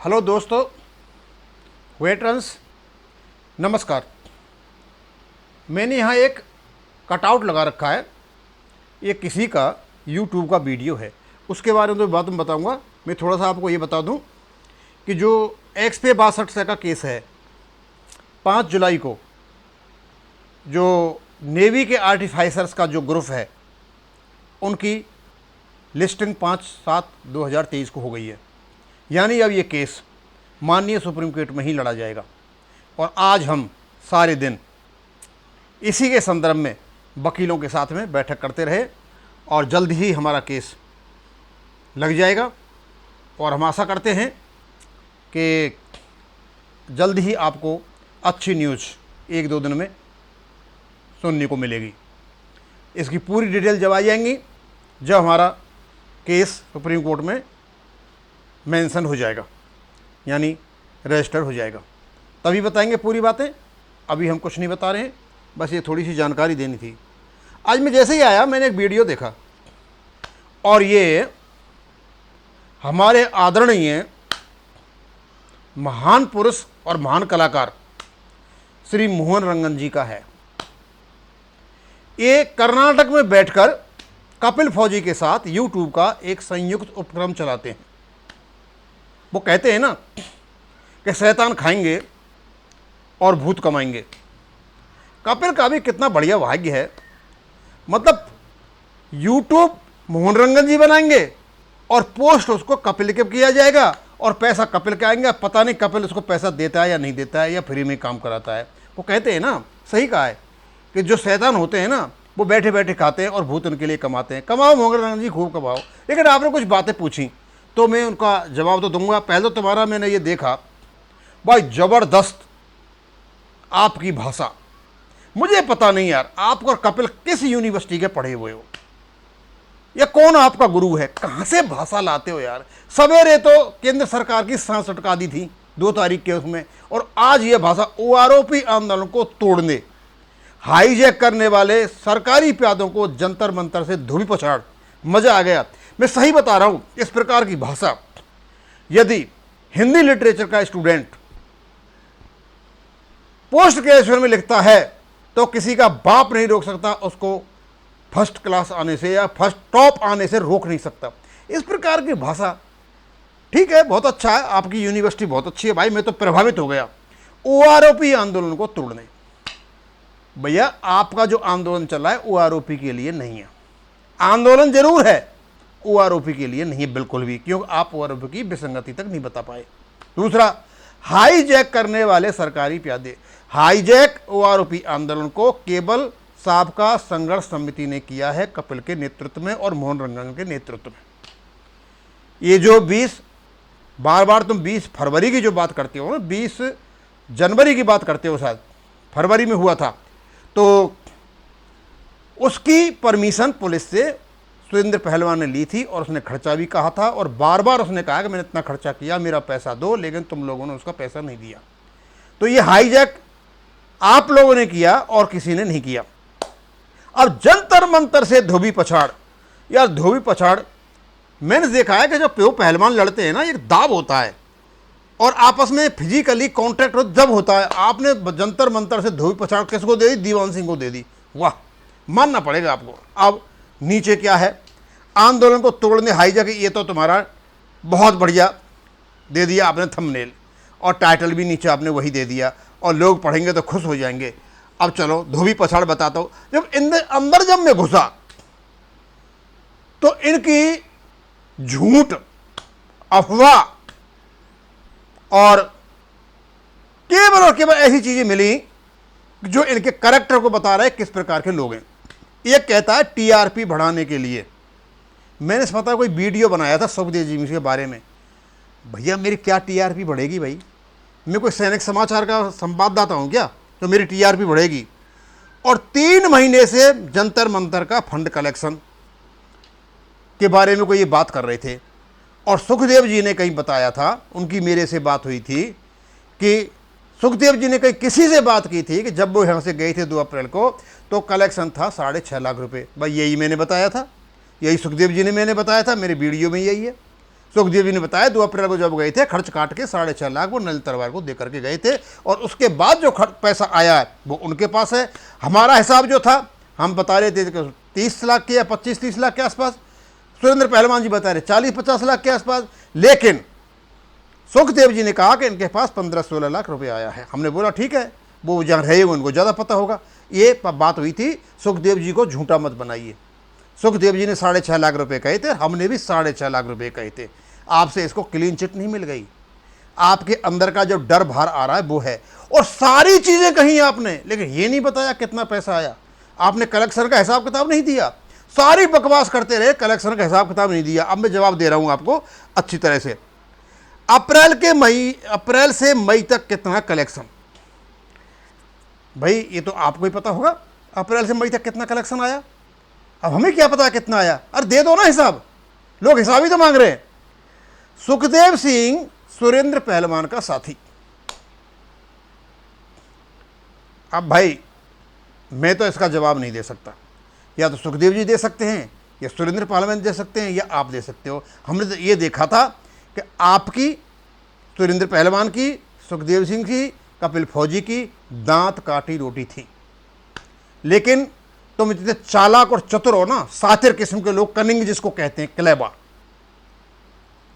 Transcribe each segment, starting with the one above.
Hello दोस्तों, veterans, नमस्कार। मैंने यहाँ एक कटआउट लगा रखा है। ये किसी का यूट्यूब का वीडियो है, उसके बारे में तो बात में बताऊँगा। मैं थोड़ा सा आपको ये बता दूँ कि जो XP 62 का केस है, 5 जुलाई को जो नेवी के आर्टिफाइसर्स का जो ग्रुप है, उनकी लिस्टिंग 5/7/2023 को हो गई है। यानी अब ये केस माननीय सुप्रीम कोर्ट में ही लड़ा जाएगा। और आज हम सारे दिन इसी के संदर्भ में वकीलों के साथ में बैठक करते रहे और जल्द ही हमारा केस लग जाएगा। और हम आशा करते हैं कि जल्द ही आपको अच्छी न्यूज़ 1-2 दिन में सुनने को मिलेगी। इसकी पूरी डिटेल जब आ जाएंगी, जब हमारा केस सुप्रीम कोर्ट में मेंशन हो जाएगा, यानी रजिस्टर हो जाएगा, तभी बताएंगे पूरी बातें। अभी हम कुछ नहीं बता रहे हैं, बस ये थोड़ी सी जानकारी देनी थी। आज मैं जैसे ही आया, मैंने एक वीडियो देखा और ये हमारे आदरणीय महान पुरुष और महान कलाकार श्री मोहन रंगन जी का है। ये कर्नाटक में बैठकर कपिल फौजी के साथ यूट्यूब का एक संयुक्त उपक्रम चलाते हैं। वो कहते हैं ना कि शैतान खाएंगे और भूत कमाएंगे। कपिल का भी कितना बढ़िया भाग्य है। मतलब यूट्यूब मोहन रंगन जी बनाएंगे और पोस्ट उसको कपिल के किया जाएगा और पैसा कपिल के आएंगे। पता नहीं कपिल उसको पैसा देता है या नहीं देता है, या फ्री में काम कराता है। वो कहते हैं ना, सही कहा है कि जो शैतान होते हैं ना, वो बैठे बैठे खाते हैं और भूत उनके लिए कमाते हैं। कमाओ मोहन रंगन जी, खूब कमाओ। लेकिन आपने कुछ बातें पूछी तो मैं उनका जवाब तो दूंगा। पहले तो तुम्हारा मैंने ये देखा, भाई ज़बरदस्त आपकी भाषा। मुझे पता नहीं यार, आप और कपिल किस यूनिवर्सिटी के पढ़े हुए हो, या कौन आपका गुरु है, कहाँ से भाषा लाते हो यार। सवेरे तो केंद्र सरकार की सांस अटका दी थी 2 तारीख के उसमें, और आज ये भाषा OROP आंदोलन को तोड़ने, हाईजैक करने वाले सरकारी प्यादों को जंतर मंतर से धोबी पछाड़। मज़ा आ गया। मैं सही बता रहा हूँ, इस प्रकार की भाषा यदि हिंदी लिटरेचर का स्टूडेंट पोस्ट ग्रेजुएशन में लिखता है तो किसी का बाप नहीं रोक सकता उसको फर्स्ट क्लास आने से या फर्स्ट टॉप आने से रोक नहीं सकता। इस प्रकार की भाषा, ठीक है, बहुत अच्छा है, आपकी यूनिवर्सिटी बहुत अच्छी है। भाई मैं तो प्रभावित हो गया OROP आंदोलन को तोड़ने। भैया आपका जो आंदोलन चल रहा है OROP के लिए नहीं है। आंदोलन जरूर है, OROP के लिए नहीं है बिल्कुल भी, क्योंकि आप OROP की विसंगति तक नहीं बता पाए। दूसरा, हाईजैक करने वाले सरकारी प्यादे, हाईजैक OROP आंदोलन को केवल साबका संघर्ष समिति ने किया है, कपिल के नेतृत्व में और मोहन रंगन के नेतृत्व में। ये जो 20 बार तुम 20 फरवरी की जो बात करते हो ना, 20 जनवरी की बात करते हो, शायद फरवरी में हुआ था, तो उसकी परमिशन पुलिस से सुरेंद्र पहलवान ने ली थी और उसने खर्चा भी कहा था, और बार बार उसने कहा कि मैंने इतना खर्चा किया, मेरा पैसा दो, लेकिन तुम लोगों ने उसका पैसा नहीं दिया। तो ये हाईजैक आप लोगों ने किया और किसी ने नहीं किया। अब जंतर मंतर से धोबी पछाड़, यार धोबी पछाड़ मैंने देखा है कि जब पहलवान लड़ते हैं ना, एक दाव होता है और आपस में फिजिकली कॉन्टैक्ट जब होता है। आपने जंतर मंतर से धोबी पछाड़ किसको दे दी? दीवान सिंह को दे दी। वाह, मानना पड़ेगा आपको। अब नीचे क्या है, आंदोलन को तोड़ने हाईजैक, ये तो तुम्हारा बहुत बढ़िया दे दिया आपने थंबनेल, और टाइटल भी नीचे आपने वही दे दिया, और लोग पढ़ेंगे तो खुश हो जाएंगे। अब चलो धोबी पछाड़ बताता हूँ। जब अंदर जब मैं घुसा तो इनकी झूठ, अफवाह और केवल ऐसी चीजें मिली जो इनके कैरेक्टर को बता रहे किस प्रकार के लोग हैं। एक कहता है TRP बढ़ाने के लिए। मैंने इस पता कोई वीडियो बनाया था सुखदेव जी के बारे में। भैया मेरी क्या TRP बढ़ेगी भाई? मैं कोई सैनिक समाचार का संवाददाता हूँ क्या तो मेरी TRP बढ़ेगी? और 3 महीने से जंतर मंतर का फंड कलेक्शन के बारे में कोई ये बात कर रहे थे, और सुखदेव जी ने कहीं बताया था, उनकी मेरे से बात हुई थी कि सुखदेव जी ने कहीं किसी से बात की थी कि जब वो यहाँ से गए थे 2 अप्रैल को, तो कलेक्शन था 6.5 लाख रुपए। भाई यही मैंने बताया था, यही सुखदेव जी ने मैंने बताया था, मेरे वीडियो में यही है। सुखदेव जी ने बताया 2 अप्रैल को जब गए थे, खर्च काट के 6.5 लाख वो नलिनी तलवार को दे करके गए थे, और उसके बाद जो पैसा आया है वो उनके पास है। हमारा हिसाब जो था हम बता रहे थे कि 30 लाख के या 25-30 लाख के आसपास, सुरेंद्र पहलवान जी बता रहे 40-50 लाख के आसपास, लेकिन सुखदेव जी ने कहा कि इनके पास 15-16 लाख रुपए आया है। हमने बोला ठीक है, वो जहाँ रहेगा उनको ज़्यादा पता होगा। ये बात हुई थी, सुखदेव जी को झूठा मत बनाइए। सुखदेव जी ने 6.5 लाख रुपए कहे थे, हमने भी 6.5 लाख रुपए कहे थे। आपसे इसको क्लीन चिट नहीं मिल गई। आपके अंदर का जो डर बाहर आ रहा है वो है, और सारी चीज़ें कही आपने, लेकिन ये नहीं बताया कितना पैसा आया। आपने कलेक्शन का हिसाब किताब नहीं दिया, सारी बकवास करते रहे, कलेक्शन का हिसाब किताब नहीं दिया। अब मैं जवाब दे रहा हूँ आपको अच्छी तरह से। अप्रैल से मई तक कितना कलेक्शन, भाई ये तो आपको ही पता होगा। अप्रैल से मई तक कितना कलेक्शन आया, अब हमें क्या पता कितना आया। अरे दे दो ना हिसाब, लोग हिसाब ही तो मांग रहे हैं। सुखदेव सिंह सुरेंद्र पहलवान का साथी। अब भाई मैं तो इसका जवाब नहीं दे सकता, या तो सुखदेव जी दे सकते हैं, या सुरेंद्र पहलवान दे सकते हैं, या आप दे सकते हो। हमने तो ये देखा था कि आपकी, सुरेंद्र पहलवान की, सुखदेव सिंह की, कपिल फौजी की दांत काटी रोटी थी। लेकिन तुम इतने चालाक और चतुर हो ना, सातिर किस्म के लोग, कनिंग जिसको कहते हैं, क्लेवर।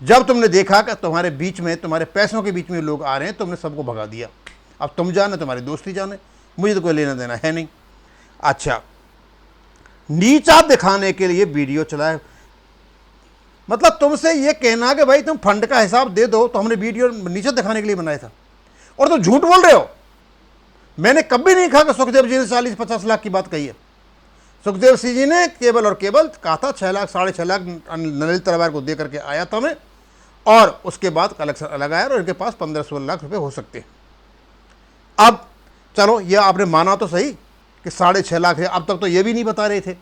जब तुमने देखा कि तुम्हारे बीच में, तुम्हारे पैसों के बीच में लोग आ रहे हैं, तुमने सबको भगा दिया। अब तुम जाने, तुम्हारी दोस्ती जाने, मुझे तो कोई लेना देना है नहीं। अच्छा, नीचा दिखाने के लिए वीडियो चलाए, मतलब तुमसे ये कहना कि भाई तुम फंड का हिसाब दे दो, तो हमने वीडियो नीचा दिखाने के लिए बनाया था, और तुम झूठ बोल रहे हो। मैंने कभी नहीं कहा कि सुखदेव जी ने 40-50 लाख की बात कही है। सुखदेव सिंह जी ने केवल और केवल कहा था 6 लाख 6.5 लाख नलिनी तलवार को दे करके आया था मैं, और उसके बाद कलेक्शन अलग आया, और इनके पास 15-16 लाख रुपए हो सकते हैं। अब चलो, ये आपने माना तो सही कि 6.5 लाख है, अब तक तो ये भी नहीं बता रहे थे।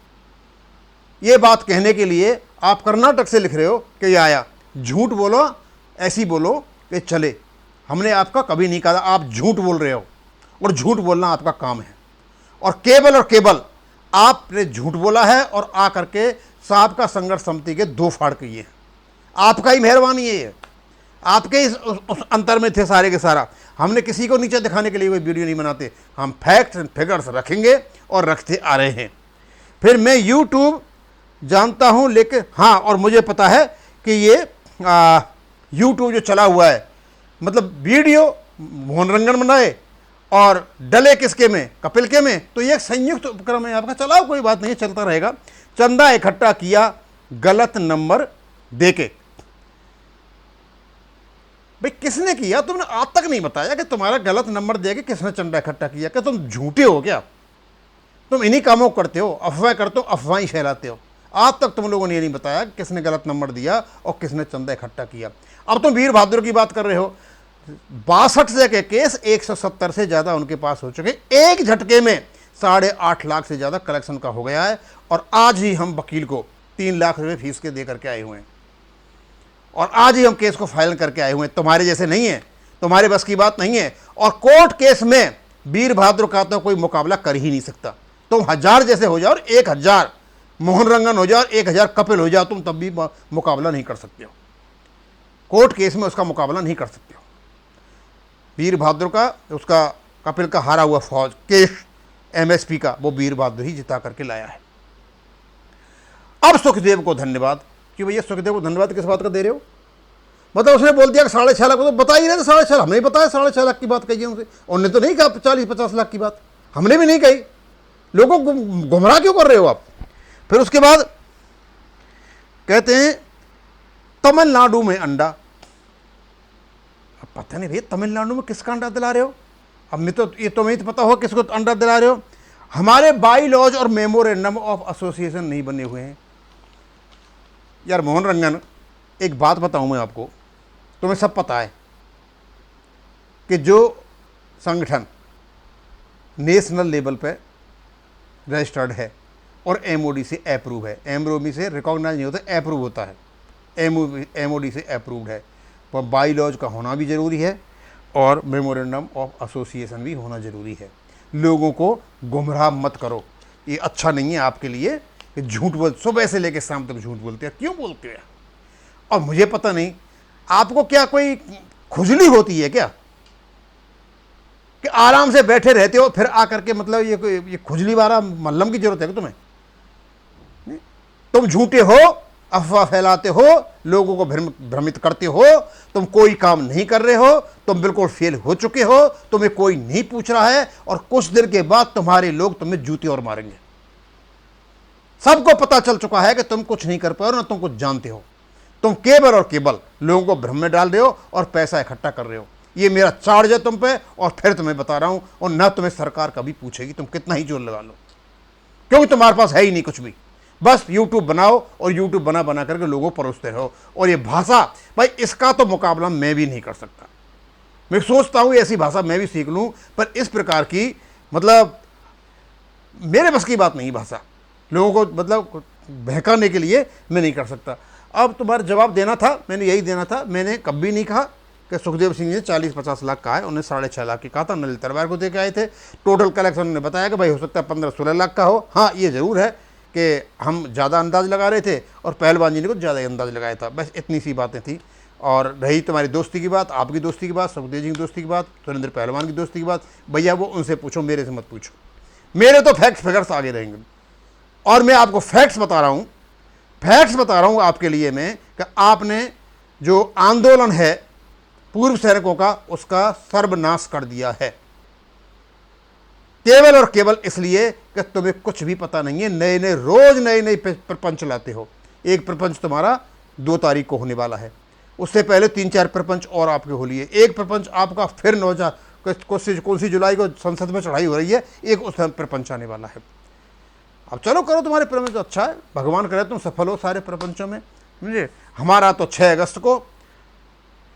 ये बात कहने के लिए आप कर्नाटक से लिख रहे हो कि ये आया। झूठ बोलो, ऐसी बोलो कि चले। हमने आपका कभी नहीं कहा, आप झूठ बोल रहे हो, और झूठ बोलना आपका काम है। और केवल आपने झूठ बोला है, और आकर के साहब का संघर्ष समिति के 2 फाड़ किए हैं। आपका ही मेहरबानी है ये, आपके ही उस अंतर में थे सारे के सारा। हमने किसी को नीचे दिखाने के लिए कोई वीडियो नहीं बनाते, हम फैक्ट्स एंड फिगर्स रखेंगे और रखते आ रहे हैं। फिर मैं यूट्यूब जानता हूं, लेकिन हाँ, और मुझे पता है कि ये यूट्यूब जो चला हुआ है, मतलब वीडियो मोहन रंगन बनाए और डले किसके में, कपिल के में, तो ये एक संयुक्त उपक्रम है आपका। चलाओ, कोई बात नहीं, चलता रहेगा। चंदा इकट्ठा किया गलत नंबर देके। भाई किसने किया, तुमने आज तक नहीं बताया कि तुम्हारा गलत नंबर देके किसने चंदा इकट्ठा किया। क्या तुम झूठे हो क्या? तुम इन्हीं कामों को करते हो, अफवाह करते हो, अफवाही फैलाते हो। आज तक तुम लोगों ने ये नहीं बताया कि किसने गलत नंबर दिया और किसने चंदा इकट्ठा किया। अब तुम वीर बहादुर की बात कर रहे हो। 62 के केस 170 से ज़्यादा उनके पास हो चुके। एक झटके में 8.5 लाख से ज़्यादा कलेक्शन का हो गया है, और आज ही हम वकील को 3 लाख रुपए फीस के दे करके आए हुए हैं, और आज ही हम केस को फाइल करके आए हुए हैं। तुम्हारे जैसे नहीं है, तुम्हारे बस की बात नहीं है। और कोर्ट केस में वीर बहादुर का तो कोई मुकाबला कर ही नहीं सकता। तुम 1000 जैसे हो जाओ, और 1000 मोहन रंगन हो जाओ, 1000 कपिल हो जाओ, तुम तब भी मुकाबला नहीं कर सकते हो। कोर्ट केस में उसका मुकाबला नहीं कर सकते हो। वीर बहादुर का, उसका कपिल का हारा हुआ फौज केस एमएसपी का, वो वीर बहादुर ही जिता करके लाया है। अब सुखदेव को धन्यवाद, कि भैया सुखदेव को धन्यवाद किस बात का दे रहे हो? मतलब उसने बोल दिया कि 6.5 लाख, तो बता ही रहे थे 6.5 लाख। हमने ही बताया 6.5 लाख की बात कही है उनसे, उन्होंने तो नहीं कहा 40-50 लाख की बात, हमने भी नहीं कही। लोगों को गुमराह क्यों कर रहे हो आप? फिर उसके बाद कहते हैं तमिलनाडु में अंडा। अब पता नहीं भैया तमिलनाडु में किसका अंडा दिला रहे हो? अब मैं तो ये तुम्हें तो पता हो किसको अंडा दिला रहे हो। हमारे बाई लॉज और मेमोरेंडम ऑफ एसोसिएशन नहीं बने हुए हैं। यार मोहन रंगन, एक बात बताऊं मैं आपको, तुम्हें सब पता है कि जो संगठन नेशनल लेवल पे रजिस्टर्ड है और एमओडी से अप्रूव है, एमओडी से रिकॉग्नाइज नहीं होता, अप्रूव होता है, एमओडी से अप्रूव्ड है, वह बाई लॉज का होना भी ज़रूरी है और मेमोरेंडम ऑफ एसोसिएशन भी होना ज़रूरी है। लोगों को गुमराह मत करो, ये अच्छा नहीं है आपके लिए कि झूठ बोल, सुबह से लेकर शाम तक झूठ बोलते हैं। क्यों बोलते हैं? और मुझे पता नहीं आपको क्या कोई खुजली होती है क्या कि आराम से बैठे रहते हो, फिर आकर के मतलब ये खुजली वाला मल्लम की जरूरत है कि तुम्हें? तुम झूठे हो, अफवाह फैलाते हो, लोगों को भ्रमित करते हो, तुम कोई काम नहीं कर रहे हो, तुम बिल्कुल फेल हो चुके हो, तुम्हें कोई नहीं पूछ रहा है, और कुछ देर के बाद तुम्हारे लोग तुम्हें जूते और मारेंगे। सबको पता चल चुका है कि तुम कुछ नहीं कर पाए, ना तुम कुछ जानते हो। तुम केवल और केवल लोगों को भ्रम में डाल रहे हो और पैसा इकट्ठा कर रहे हो। ये मेरा चार्ज है तुम पे, और फिर तुम्हें बता रहा हूं, और ना तुम्हें सरकार कभी पूछेगी तुम कितना ही जोर लगा लो, क्योंकि तुम्हारे पास है ही नहीं कुछ भी। बस यूट्यूब बनाओ और यूट्यूब बना बना करके लोगों को परोसते रहो। और ये भाषा भाई, इसका तो मुकाबला मैं भी नहीं कर सकता। मैं सोचता हूं ऐसी भाषा मैं भी सीख लूं, पर इस प्रकार की मतलब मेरे बस की बात नहीं। भाषा लोगों को मतलब बहकाने के लिए मैं नहीं कर सकता। अब तुम्हारा जवाब देना था, मैंने यही देना था। मैंने कभी नहीं कहा कि सुखदेव सिंह ने 40-50 लाख कहा है, उन्हें 6.5 लाख की कहा था। नलिन तरवार को दे के आए थे। टोटल कलेक्शन उन्होंने बताया कि भाई हो सकता है 15-16 लाख का हो। हाँ, ये ज़रूर है कि हम ज़्यादा अंदाज लगा रहे थे और पहलवान जी ने कुछ ज़्यादा ही अंदाज लगाया था। बस इतनी सी बातें थी। और रही तुम्हारी दोस्ती की बात, आपकी दोस्ती की बात, सुखदेव जी की दोस्ती की बात, सुरेंद्र पहलवान की दोस्ती की बात, भैया वो उनसे पूछो, मेरे से मत पूछो। मेरे तो फैक्ट्स फिगर्स आगे रहेंगे, और मैं आपको फैक्ट्स बता रहा हूँ। फैक्ट्स बता रहा हूँ आपके लिए मैं कि आपने जो आंदोलन है पूर्व सैनिकों का, उसका सर्वनाश कर दिया है, केवल और केवल इसलिए कि तुम्हें कुछ भी पता नहीं है। नए नए रोज नए नए प्रपंच लाते हो। एक प्रपंच तुम्हारा 2 तारीख को होने वाला है, उससे पहले 3-4 प्रपंच और आपके हो लिए। एक प्रपंच आपका फिर 9 कौन सी जुलाई को संसद में चढ़ाई हो रही है, एक उस प्रपंच आने वाला है। अब चलो करो, तुम्हारे प्रपंच अच्छा है, भगवान करे तुम सफल हो सारे प्रपंचों में, समझे। हमारा तो 6 अगस्त को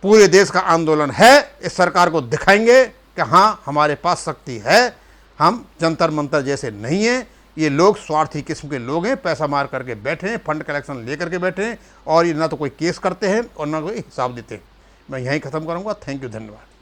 पूरे देश का आंदोलन है। इस सरकार को दिखाएंगे कि हाँ हमारे पास शक्ति है, हम जंतर मंतर जैसे नहीं हैं। ये लोग स्वार्थी किस्म के लोग हैं, पैसा मार करके बैठे हैं, फंड कलेक्शन लेकर के बैठे हैं, और ये ना तो कोई केस करते हैं और ना कोई हिसाब देते हैं। मैं यहीं ख़त्म करूँगा। थैंक यू, धन्यवाद।